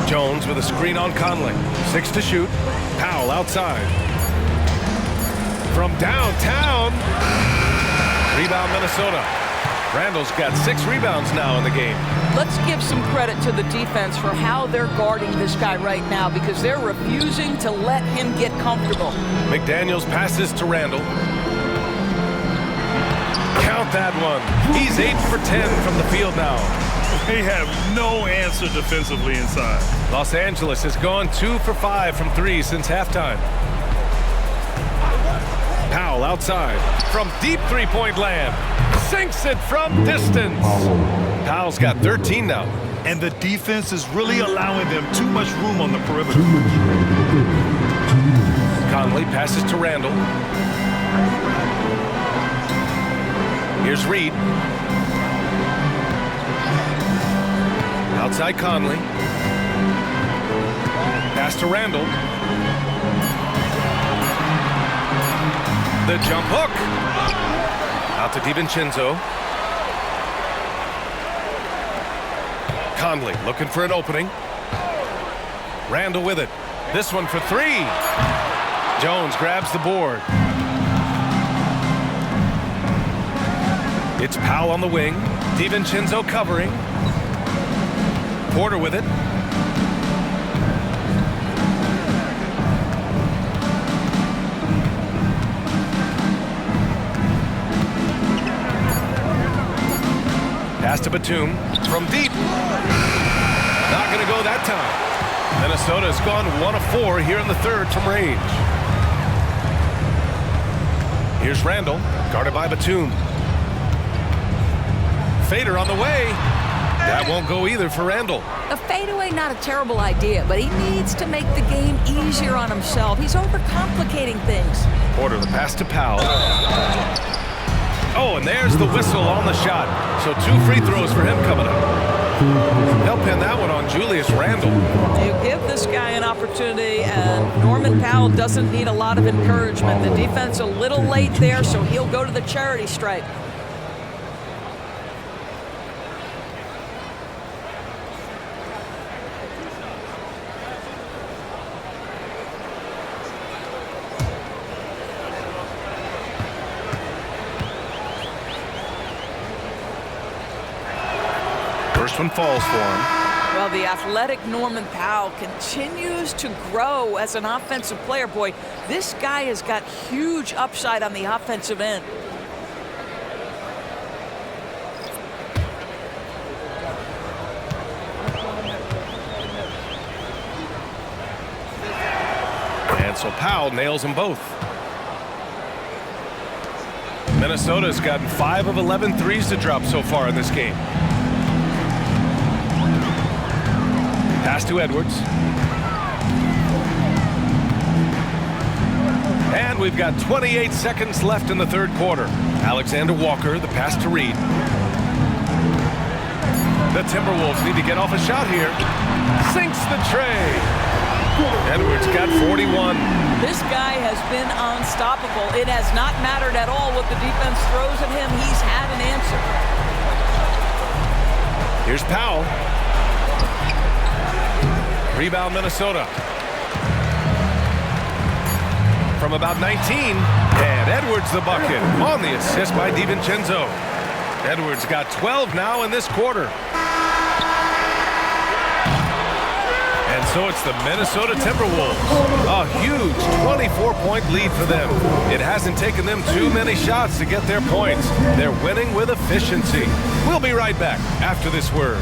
Jones with a screen on Conley. 6 to shoot. Powell outside. From downtown. Rebound Minnesota. Randall's got 6 rebounds now in the game. Let's give some credit to the defense for how they're guarding this guy right now because they're refusing to let him get comfortable. McDaniels passes to Randall. Count that one. He's 8 for 10 from the field now. They have no answer defensively inside. Los Angeles has gone 2 for 5 from 3 since halftime. Powell outside from deep three-point land. Sinks it from distance. Powell's got 13 now. And the defense is really allowing them too much room on the perimeter. 2 minutes remaining. 2 minutes. Conley passes to Randall. Here's Reed. Outside Conley. Pass to Randall. The jump hook. Out to DiVincenzo. Conley looking for an opening. Randall with it. This one for 3. Jones grabs the board. It's Powell on the wing. DiVincenzo covering. Porter with it. Pass to Batum from deep. Not going to go that time. Minnesota's gone 1 of 4 here in the third from range. Here's Randall, guarded by Batum. Fader on the way. That won't go either for Randall. A fadeaway, not a terrible idea, but he needs to make the game easier on himself. He's overcomplicating things. Porter, the pass to Powell. Oh, and there's the whistle on the shot. So 2 free throws for him coming up. They'll pin that one on Julius Randall. You give this guy an opportunity, and Norman Powell doesn't need a lot of encouragement. The defense a little late there, so he'll go to the charity stripe. First one falls for him. Well, the athletic Norman Powell continues to grow as an offensive player. Boy, this guy has got huge upside on the offensive end. And so Powell nails them both. Minnesota's gotten 5 of 11 threes to drop so far in this game. Pass to Edwards. And we've got 28 seconds left in the third quarter. Alexander Walker, the pass to Reed. The Timberwolves need to get off a shot here. Sinks the tray. Edwards got 41. This guy has been unstoppable. It has not mattered at all what the defense throws at him. He's had an answer. Here's Powell. Rebound Minnesota. From about 19. And Edwards the bucket on the assist by DiVincenzo. Edwards got 12 now in this quarter. And so it's the Minnesota Timberwolves. A huge 24-point lead for them. It hasn't taken them too many shots to get their points. They're winning with efficiency. We'll be right back after this word.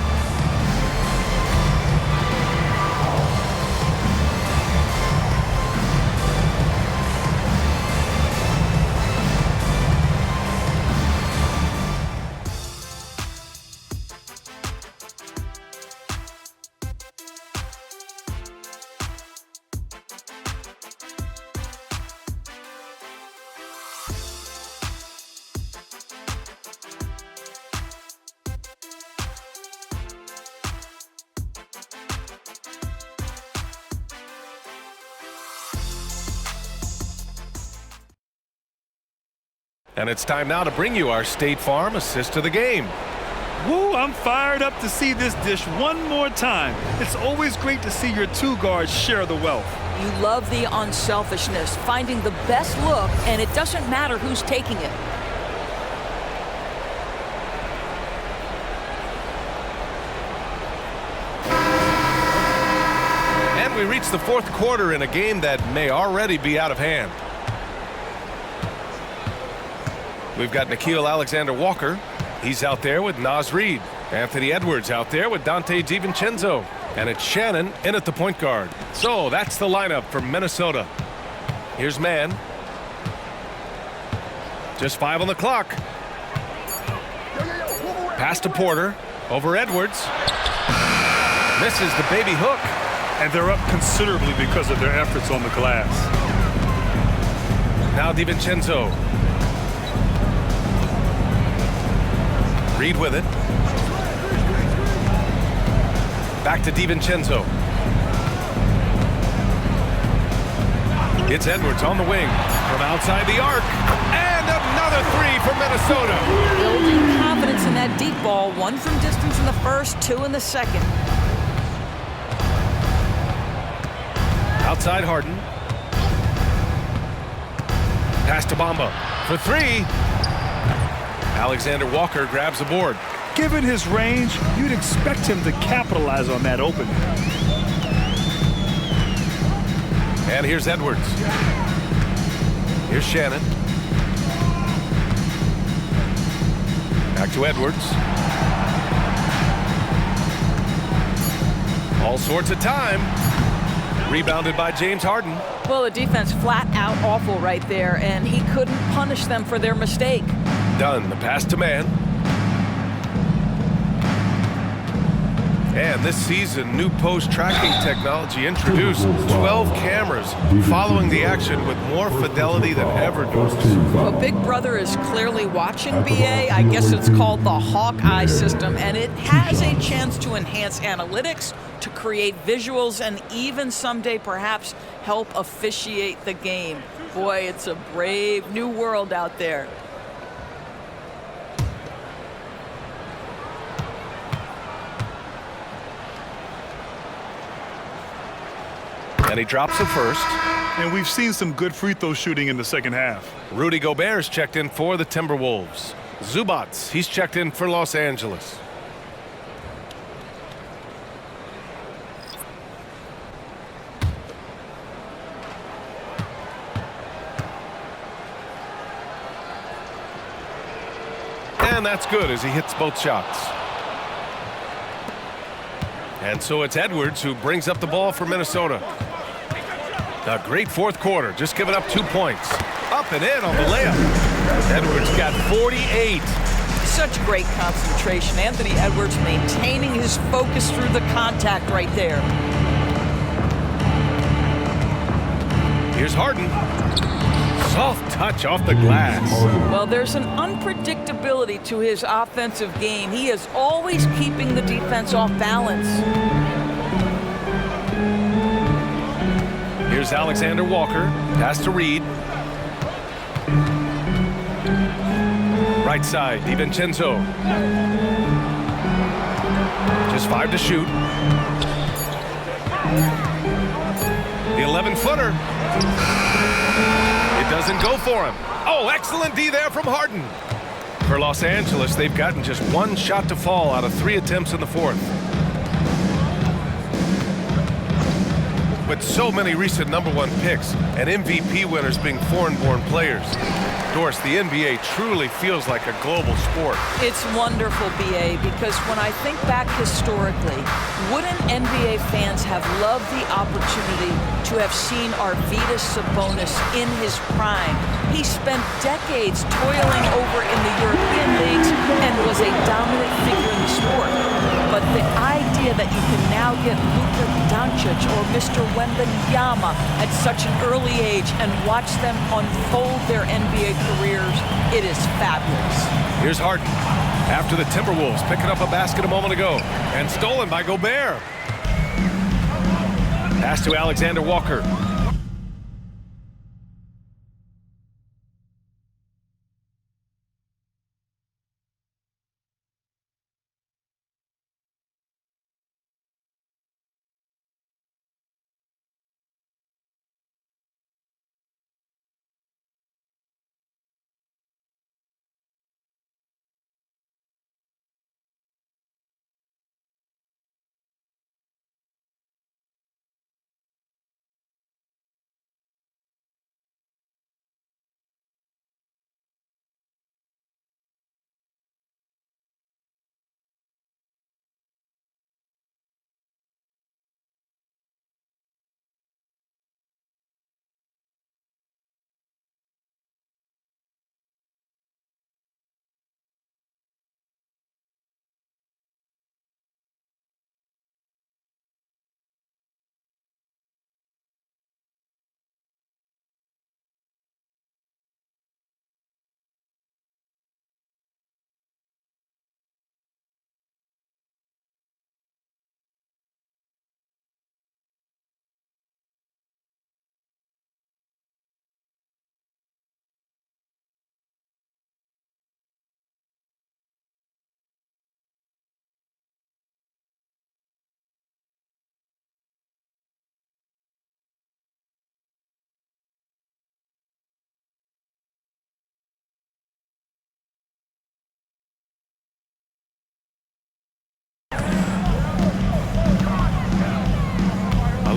And it's time now to bring you our State Farm assist of the game. Woo, I'm fired up to see this dish one more time. It's always great to see your two guards share the wealth. You love the unselfishness, finding the best look, and it doesn't matter who's taking it. And we reach the fourth quarter in a game that may already be out of hand. We've got Nickeil Alexander-Walker. He's out there with Naz Reid. Anthony Edwards out there with Donte DiVincenzo. And it's Shannon in at the point guard. So that's the lineup for Minnesota. Here's Mann. Just 5 on the clock. Pass to Porter. Over Edwards. Misses the baby hook. And they're up considerably because of their efforts on the glass. Now DiVincenzo. Reid with it. Back to DiVincenzo. It's Edwards on the wing from outside the arc. And another three for Minnesota. Building confidence in that deep ball. 1 from distance in the first, 2 in the second. Outside Harden. Pass to Bamba for 3. Alexander-Walker grabs the board. Given his range, you'd expect him to capitalize on that opening. And here's Edwards. Here's Shannon. Back to Edwards. All sorts of time. Rebounded by James Harden. Well, the defense flat out awful right there, and he couldn't punish them for their mistake. Done. The pass to Mann. And this season, new post tracking technology introduced. 12 cameras following the action with more fidelity than ever. Well, Big Brother is clearly watching BA. I guess it's called the Hawkeye system, and it has a chance to enhance analytics, to create visuals, and even someday perhaps help officiate the game. Boy, it's a brave new world out there. And he drops the first. And we've seen some good free throw shooting in the second half. Rudy Gobert's checked in for the Timberwolves. Zubac, he's checked in for Los Angeles. And that's good as he hits both shots. And so it's Edwards who brings up the ball for Minnesota. A great fourth quarter, just giving up 2 points. Up and in on the layup. Edwards got 48. Such great concentration. Anthony Edwards maintaining his focus through the contact right there. Here's Harden. Soft touch off the glass. Well, there's an unpredictability to his offensive game. He is always keeping the defense off balance. Here's Alexander-Walker. Pass to Reid. Right side, DiVincenzo. Just 5 to shoot. The 11-footer. It doesn't go for him. Oh, excellent D there from Harden. For Los Angeles, they've gotten just 1 shot to fall out of 3 attempts in the fourth. With so many recent #1 picks and MVP winners being foreign-born players, Doris, the NBA truly feels like a global sport. It's wonderful, BA, because when I think back historically, wouldn't NBA fans have loved the opportunity to have seen Arvydas Sabonis in his prime? He spent decades toiling over in the European leagues and was a dominant figure in the sport. But the idea that you can now get Luka Doncic or Mr. Wembanyama at such an early age and watch them unfold their NBA careers, it is fabulous. Here's Harden after the Timberwolves picking up a basket a moment ago and stolen by Gobert. Pass to Alexander-Walker.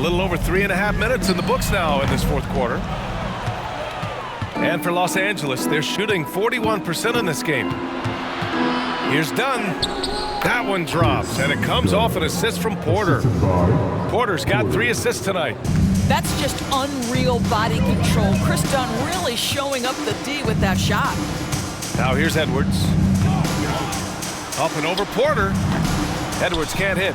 little over 3.5 minutes in the books now in this fourth quarter. And for Los Angeles, they're shooting 41% in this game. Here's Dunn. That one drops, and it comes off an assist from Porter. Porter's got 3 assists tonight. That's just unreal body control. Chris Dunn really showing up the D with that shot. Now here's Edwards. Up and over Porter. Edwards can't hit.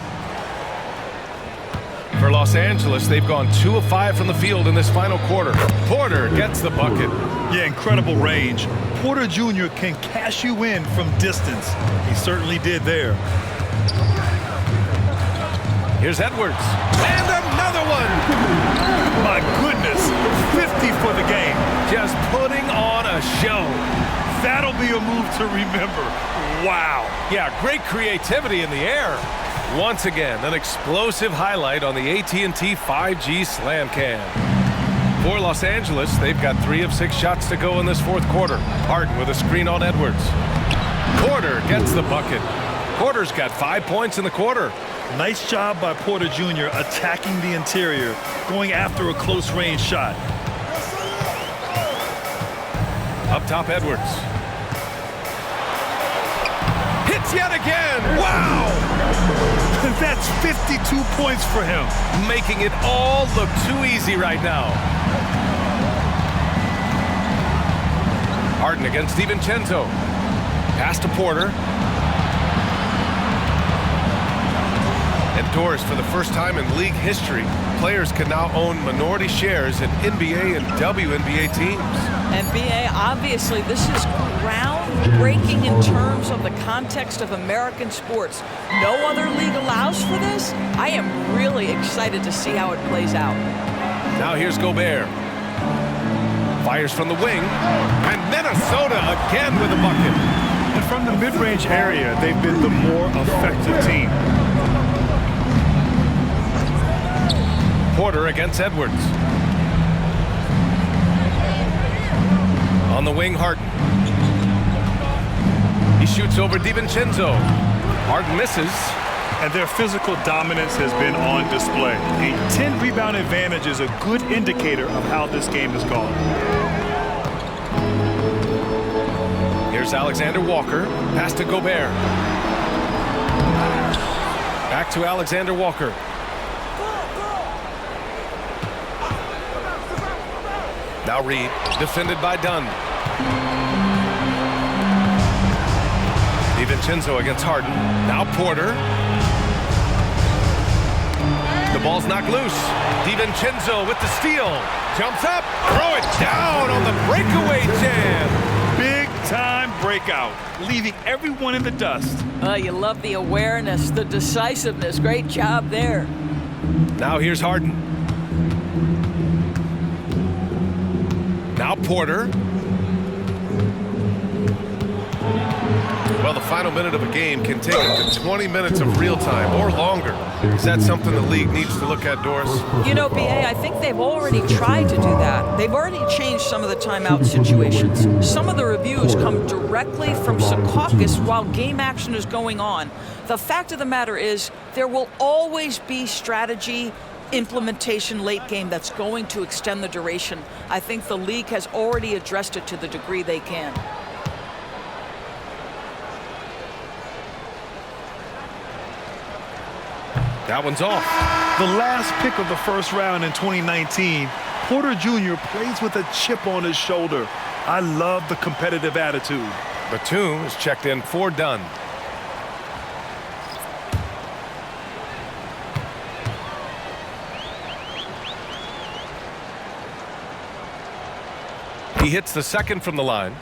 For Los Angeles, they've gone 2 of 5 from the field in this final quarter. Porter gets the bucket. Yeah, incredible range. Porter Jr. can cash you in from distance. He certainly did there. Here's Edwards. And another one! My goodness, 50 for the game. Just putting on a show. That'll be a move to remember. Wow. Yeah, great creativity in the air. Once again, an explosive highlight on the AT&T 5G Slam Cam. For Los Angeles, they've got 3 of 6 shots to go in this fourth quarter. Harden with a screen on Edwards. Porter gets the bucket. Porter's got 5 points in the quarter. Nice job by Porter Jr. attacking the interior, going after a close-range shot. Up top, Edwards. Hits yet again. Wow! That's 52 points for him. Making it all look too easy right now. Harden against DiVincenzo. Pass to Porter. Indoors, for the first time in league history, players can now own minority shares in NBA and WNBA teams. NBA, obviously, this is groundbreaking in terms of the context of American sports. No other league allows for this. I am really excited to see how it plays out. Now here's Gobert. Fires from the wing. And Minnesota again with a bucket. And from the mid-range area, they've been the more effective team. Porter against Edwards. On the wing, Harden. He shoots over DiVincenzo. Harden misses. And their physical dominance has been on display. A 10-rebound advantage is a good indicator of how this game has gone. Here's Alexander Walker. Pass to Gobert. Back to Alexander Walker. Now Reed, defended by Dunn. DiVincenzo against Harden. Now Porter. The ball's knocked loose. DiVincenzo with the steal. Jumps up. Throw it down on the breakaway jam. Big-time breakout, leaving everyone in the dust. You love the awareness, the decisiveness. Great job there. Now here's Harden. Now Porter. Well, the final minute of a game can take up to 20 minutes of real time or longer. Is that something the league needs to look at, Doris? You know, BA, I think they've already tried to do that. They've already changed some of the timeout situations. Some of the reviews come directly from Secaucus while game action is going on. The fact of the matter is there will always be strategy implementation late game that's going to extend the duration. I think the league has already addressed it to the degree they can. That one's off. The last pick of the first round in 2019, Porter Jr. plays with a chip on his shoulder. I love the competitive attitude. Batum is checked in for Dunn. He hits the second from the line.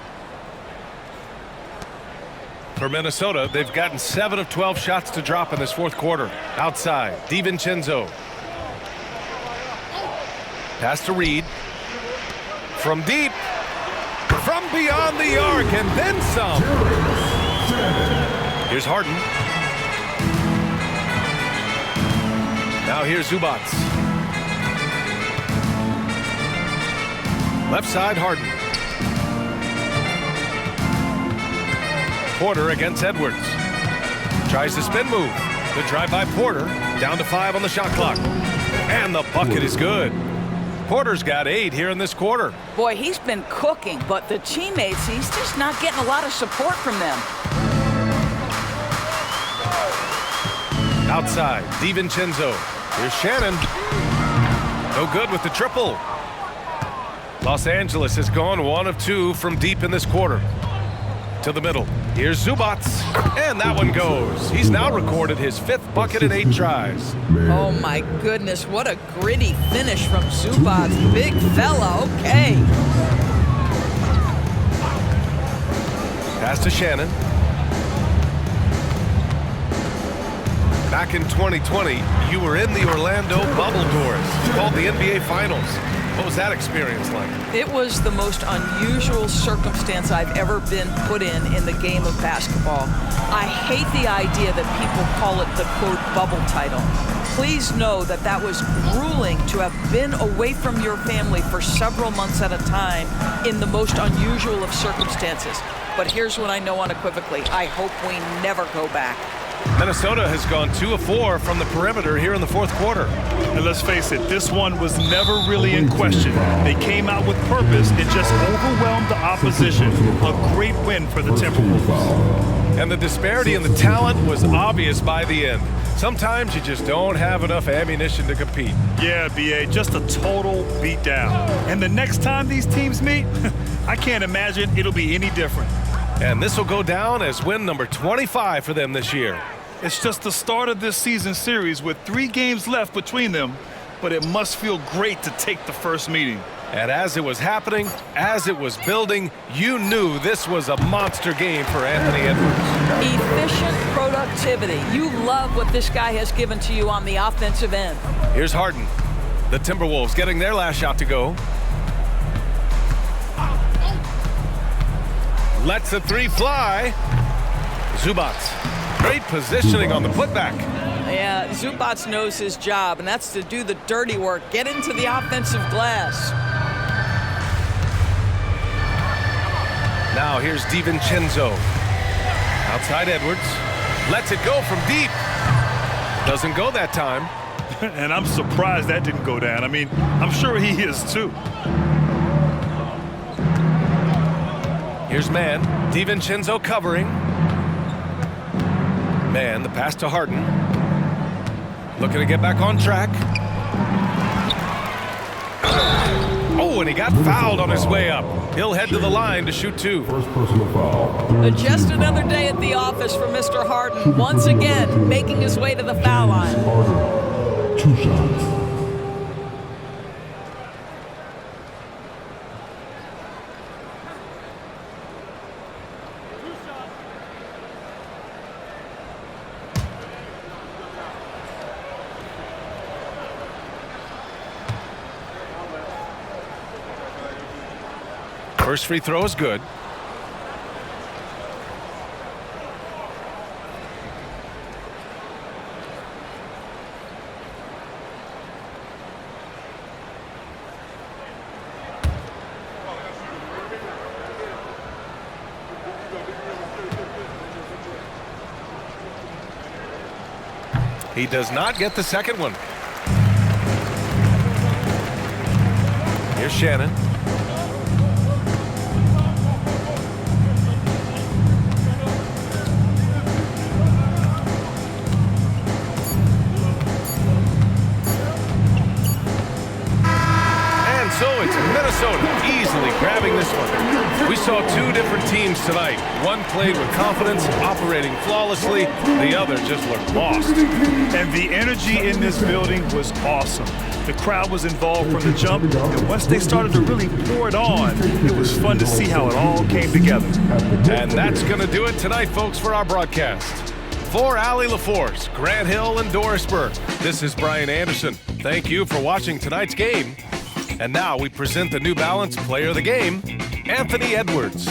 For Minnesota, they've gotten 7 of 12 shots to drop in this fourth quarter. Outside, DiVincenzo. Pass to Reed. From deep. From beyond the arc, and then some. Here's Harden. Now here's Zubac. Left side, Harden. Porter against Edwards. Tries the spin move. The drive by Porter. Down to 5 on the shot clock. And the bucket is good. Porter's got 8 here in this quarter. Boy, he's been cooking, but the teammates, he's just not getting a lot of support from them. Outside, DiVincenzo. Here's Shannon. No good with the triple. Los Angeles has gone 1 of 2 from deep in this quarter. To the middle. Here's Zubac. And that one goes. He's now recorded his 5th bucket in 8 tries. Oh my goodness, what a gritty finish from Zubac. Big fella, okay. Pass to Shannon. Back in 2020, you were in the Orlando bubble doors. It's called the NBA Finals. What was that experience like? It was the most unusual circumstance I've ever been put in the game of basketball. I hate the idea that people call it the, quote, bubble title. Please know that that was grueling to have been away from your family for several months at a time in the most unusual of circumstances. But here's what I know unequivocally. I hope we never go back. Minnesota has gone 2 of 4 from the perimeter here in the 4th quarter. And let's face it, this one was never really in question. They came out with purpose and just overwhelmed the opposition. A great win for the Timberwolves. And the disparity in the talent was obvious by the end. Sometimes you just don't have enough ammunition to compete. Yeah, B.A., just a total beatdown. And the next time these teams meet, I can't imagine it'll be any different. And this will go down as win number 25 for them this year. It's just the start of this season series with 3 games left between them, but it must feel great to take the first meeting. And as it was happening, as it was building, you knew this was a monster game for Anthony Edwards. Efficient productivity. You love what this guy has given to you on the offensive end. Here's Harden. The Timberwolves getting their last shot to go. Lets a 3 fly. Zubac. Great positioning on the putback. Yeah, Zubac knows his job, and that's to do the dirty work. Get into the offensive glass. Now here's DiVincenzo. Outside Edwards. Lets it go from deep. Doesn't go that time. And I'm surprised that didn't go down. I mean, I'm sure he is too. Here's Mann. DiVincenzo covering. Mann, the pass to Harden. Looking to get back on track. Oh, and he got fouled on his way up. He'll head to the line to shoot 2. First personal foul. Just another day at the office for Mr. Harden. Once again, making his way to the foul line. Harden, 2 shots. First free throw is good. He does not get the second one. Here's Shannon. So it's Minnesota easily grabbing this one. We saw 2 different teams tonight. One played with confidence, operating flawlessly. The other just looked lost. And the energy in this building was awesome. The crowd was involved from the jump, and once they started to really pour it on, it was fun to see how it all came together. And that's going to do it tonight, folks, for our broadcast. For Allie LaForce, Grant Hill, and Doris Burke, this is Brian Anderson. Thank you for watching tonight's game. And now we present the New Balance Player of the Game, Anthony Edwards.